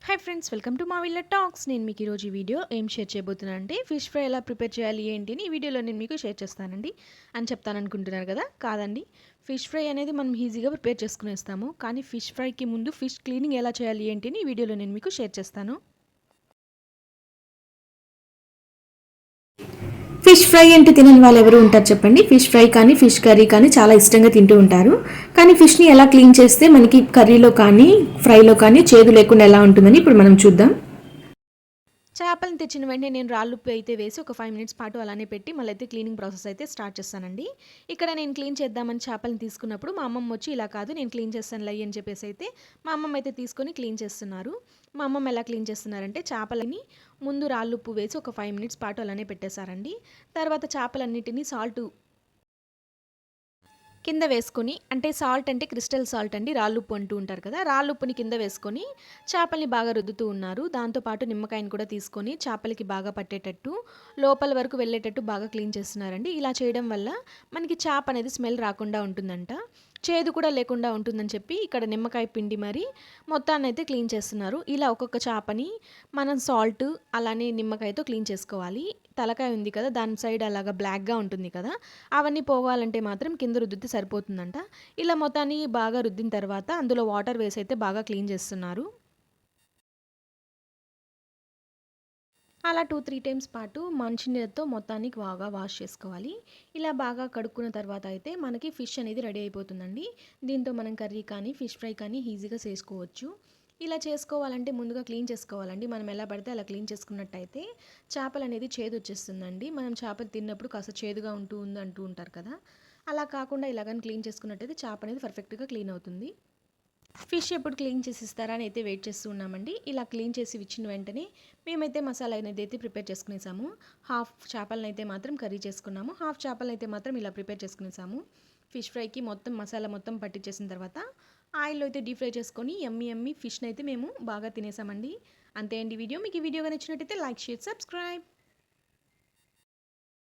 Hi friends, welcome to మా villa talks. నేను మీకు ఈరోజు ఈ వీడియో ఏం షేర్ చేయబోతున్నాను అంటే ఫిష్ ఫ్రై ఎలా ప్రిపేర్ చేయాలి ఏంటి అని ఈ వీడియోలో నేను మీకు షేర్ చేస్తానండి అని చెప్తాను అనుకుంటున్నారు కదా. కాదండి, ఫిష్ ఫ్రై అనేది మనం ఈజీగా ప్రిపేర్ చేసుకునేస్తాము. కానీ ఫిష్ ఫ్రైకి ముందు ఫిష్ క్లీనింగ్ ఎలా చేయాలి ఏంటి అని ఈ వీడియోలో నేను మీకు షేర్ చేస్తాను. ఫిష్ ఫ్రై అంటే తినని వాళ్ళు ఎవరు ఉంటారు చెప్పండి. ఫిష్ ఫ్రై కానీ ఫిష్ కర్రీ కానీ చాలా ఇష్టంగా తింటూ ఉంటారు. కానీ ఫిష్ని ఎలా క్లీన్ చేస్తే మనకి కర్రీలో కానీ ఫ్రైలో కానీ చేదు లేకుండా ఎలా ఉంటుందని ఇప్పుడు మనం చూద్దాం. చేపలను తెచ్చిన వెంటనే నేను రాళ్ళుప్పు అయితే వేసి ఒక 5 మినిట్స్ పాటు అలానే పెట్టి మళ్ళీ అయితే క్లీనింగ్ ప్రాసెస్ అయితే స్టార్ట్ చేస్తానండి. ఇక్కడ నేను క్లీన్ చేద్దామని చేపలను తీసుకున్నప్పుడు మా అమ్మమ్మ వచ్చి ఇలా కాదు నేను క్లీన్ చేస్తానులే అని చెప్పేసి అయితే మా అమ్మమ్మ అయితే తీసుకొని క్లీన్ చేస్తున్నారు. మా అమ్మమ్మ ఎలా క్లీన్ చేస్తున్నారంటే చేపలని ముందు రాళ్ళుప్పు వేసి ఒక 5 మినిట్స్ పాటు అలానే పెట్టేశారండి. తర్వాత చేపలన్నిటినీ సాల్ట్ కింద వేసుకొని, అంటే సాల్ట్ అంటే క్రిస్టల్ సాల్ట్ అండి, రాళ్ళుప్పు అంటూ ఉంటారు కదా, రాళ్ళుప్పుని కింద వేసుకొని చేపల్ని బాగా రుద్దుతూ ఉన్నారు. దాంతోపాటు నిమ్మకాయని కూడా తీసుకొని చేపలకి బాగా పట్టేటట్టు లోపల వరకు వెళ్ళేటట్టు బాగా క్లీన్ చేస్తున్నారండి. ఇలా చేయడం వల్ల మనకి చేప అనేది స్మెల్ రాకుండా ఉంటుందంట, చేదు కూడా లేకుండా ఉంటుందని చెప్పి ఇక్కడ నిమ్మకాయ పిండి మరి మొత్తాన్ని అయితే క్లీన్ చేస్తున్నారు. ఇలా ఒక్కొక్క చేపని మనం సాల్ట్ అలానే నిమ్మకాయతో క్లీన్ చేసుకోవాలి. తలకాయ ఉంది కదా, దాని సైడ్ అలాగా బ్లాక్గా ఉంటుంది కదా, అవన్నీ పోవాలంటే మాత్రం కింద రుద్దితే సరిపోతుందంట. ఇలా మొత్తాన్ని బాగా రుద్దిన తర్వాత అందులో వాటర్ వేసి అయితే బాగా క్లీన్ చేస్తున్నారు. అలా 2-3 టైమ్స్ పాటు మంచినీళ్ళతో మొత్తాన్ని బాగా వాష్ చేసుకోవాలి. ఇలా బాగా కడుక్కున్న తర్వాత అయితే మనకి ఫిష్ అనేది రెడీ అయిపోతుందండి. దీంతో మనం కర్రీ కానీ ఫిష్ ఫ్రై కానీ ఈజీగా చేసుకోవచ్చు. ఇలా చేసుకోవాలంటే ముందుగా క్లీన్ చేసుకోవాలండి. మనం ఎలా పడితే అలా క్లీన్ చేసుకున్నట్టయితే చేపలు అనేది చేదు వచ్చేస్తుందండి. మనం చేపలు తిన్నప్పుడు కాస్త చేదుగా ఉంది అంటూ ఉంటారు కదా, అలా కాకుండా ఇలాగని క్లీన్ చేసుకున్నట్టయితే చేప అనేది పర్ఫెక్ట్గా క్లీన్ అవుతుంది. ఫిష్ ఎప్పుడు క్లీన్ చేసి ఇస్తారా అని అయితే వెయిట్ చేస్తూ ఉన్నామండి. ఇలా క్లీన్ చేసి ఇచ్చిన వెంటనే మేమైతే మసాలా అనేది అయితే ప్రిపేర్ చేసుకునేసాము. హాఫ్ చేపలను అయితే మాత్రం కర్రీ చేసుకున్నాము, హాఫ్ చేపలను అయితే మాత్రం ఇలా ప్రిపేర్ చేసుకునేసాము. ఫిష్ ఫ్రైకి మొత్తం మసాలా మొత్తం పట్టించేసిన తర్వాత ఆయిల్లో అయితే డీప్ ఫ్రై చేసుకొని ఎమ్మి ఎమ్మి ఫిష్ని అయితే మేము బాగా తినేసామండి. అంతే అండి వీడియో. మీకు ఈ వీడియో నచ్చినట్టయితే లైక్, షేర్, సబ్స్క్రైబ్.